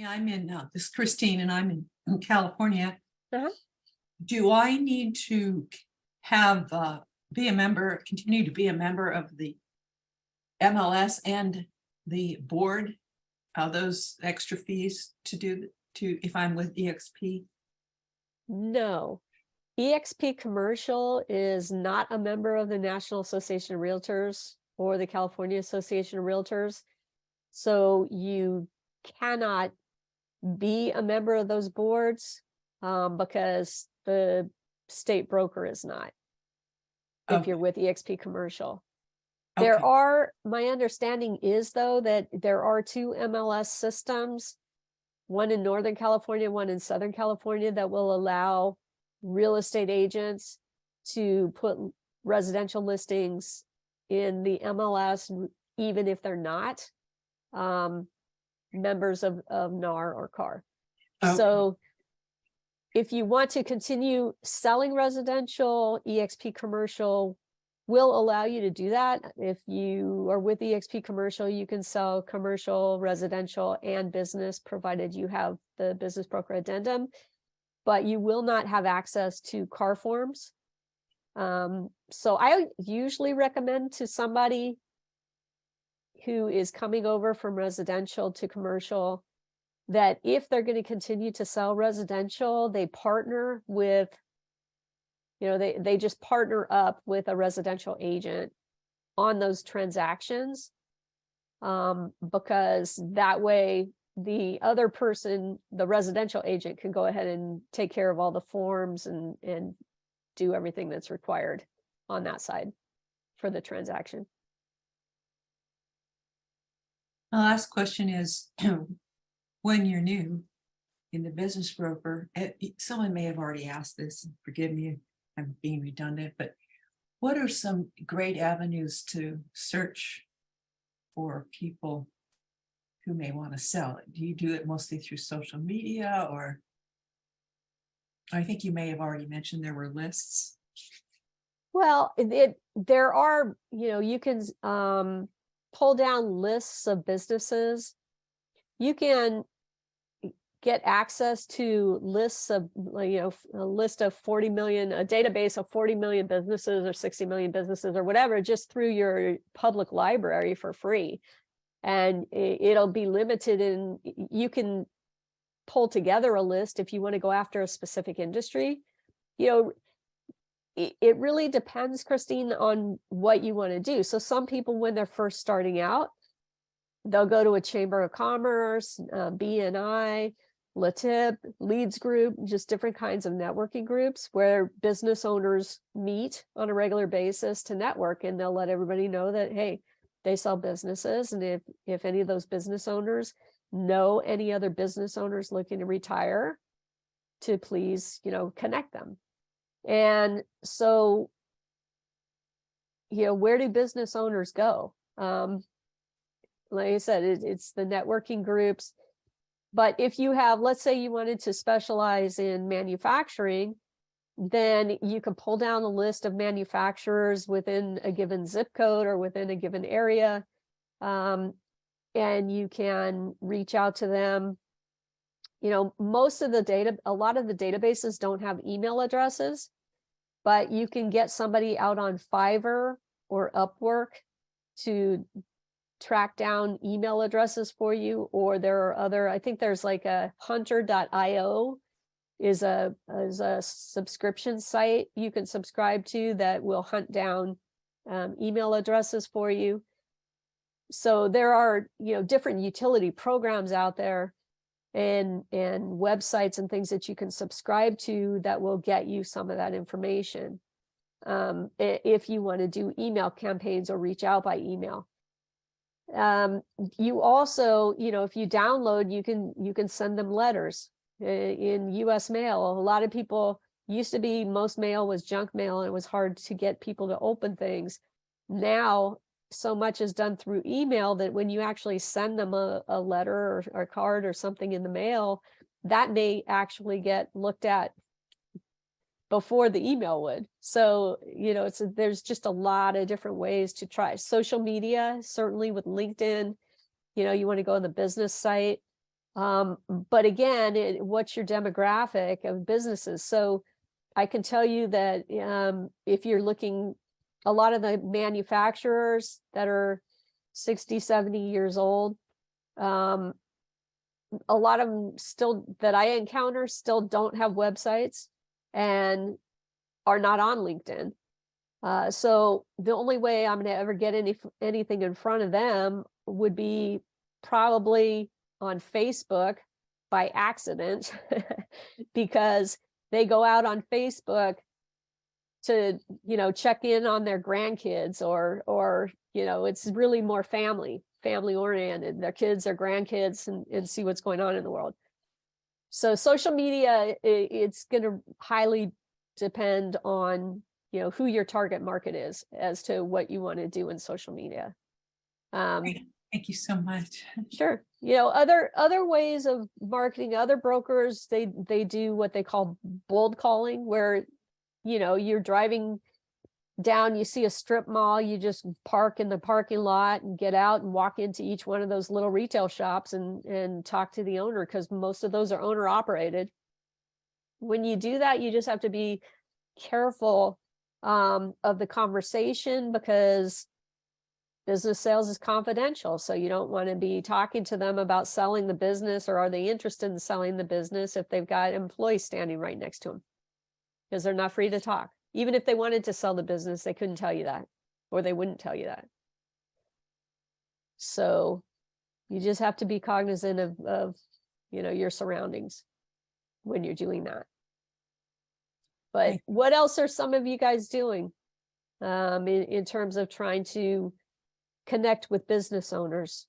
I'm in this is Christine, and I'm in California. Uh-huh. Do I need to have be a member, continue to be a member of the MLS and the board? Those extra fees to if I'm with EXP? No. EXPCommercial is not a member of the National Association of Realtors or the California Association of Realtors. So you cannot be a member of those boards because the state broker is not, if you're with EXPCommercial. There Okay. are, my understanding is though, that there are two MLS systems, one in Northern California, one in Southern California, that will allow real estate agents to put residential listings in the MLS, even if they're not members of NAR or CAR. Okay. So if you want to continue selling residential, EXPCommercial will allow you to do that. If you are with EXPCommercial, you can sell commercial, residential, and business, provided you have the business broker addendum, but you will not have access to CAR forms. So I usually recommend to somebody who is coming over from residential to commercial that if they're going to continue to sell residential, they partner with, they just partner up with a residential agent on those transactions, because that way the other person, the residential agent, can go ahead and take care of all the forms and do everything that's required on that side for the transaction. The last question is, when you're new in the business broker, someone may have already asked this, forgive me, I'm being redundant, but what are some great avenues to search for people who may want to sell it? Do you do it mostly through social media, or I think you may have already mentioned there were lists? Well, there are, you can pull down lists of businesses. You can get access to lists of, a list of 40 million, a database of 40 million businesses or 60 million businesses or whatever, just through your public library for free. And it'll be limited, and you can pull together a list if you want to go after a specific industry. It really depends, Christine, on what you want to do. So some people, when they're first starting out, they'll go to a chamber of commerce, BNI, LaTip, Leads Group, just different kinds of networking groups where business owners meet on a regular basis to network, and they'll let everybody know that, hey, they sell businesses, and if any of those business owners know any other business owners looking to retire, to please, connect them. And so, where do business owners go? Like I said, it's the networking groups. But if you have, let's say you wanted to specialize in manufacturing, then you can pull down a list of manufacturers within a given zip code or within a given area. And you can reach out to them. Most of the data, a lot of the databases don't have email addresses, but you can get somebody out on Fiverr or Upwork to track down email addresses for you. Or there are other, I think there's like a hunter.io is a subscription site you can subscribe to that will hunt down email addresses for you. So there are, different utility programs out there and websites and things that you can subscribe to that will get you some of that information. If you want to do email campaigns or reach out by email. You also, if you download, you can send them letters in US mail. A lot of people used to be, most mail was junk mail, and it was hard to get people to open things. Now, so much is done through email that when you actually send them a letter or a card or something in the mail, that may actually get looked at before the email would. So, there's just a lot of different ways to try. Social media, certainly with LinkedIn, you want to go on the business site. But again, what's your demographic of businesses? So I can tell you that if you're looking, a lot of the manufacturers that are 60, 70 years old, a lot of them still that I encounter still don't have websites and are not on LinkedIn. So the only way I'm going to ever get anything in front of them would be probably on Facebook by accident, because they go out on Facebook to, check in on their grandkids, or it's really more family oriented, their kids, their grandkids, and see what's going on in the world. So social media, it's going to highly depend on, who your target market is as to what you want to do in social media. Great. Thank you so much. Sure. Other ways of marketing, other brokers, they do what they call bold calling, where, you're driving down, you see a strip mall, you just park in the parking lot and get out and walk into each one of those little retail shops and talk to the owner, because most of those are owner operated. When you do that, you just have to be careful of the conversation, because business sales is confidential. So you don't want to be talking to them about selling the business, or are they interested in selling the business if they've got employees standing right next to them, because they're not free to talk. Even if they wanted to sell the business, they couldn't tell you that, or they wouldn't tell you that. So you just have to be cognizant of your surroundings when you're doing that. But what else are some of you guys doing in terms of trying to connect with business owners?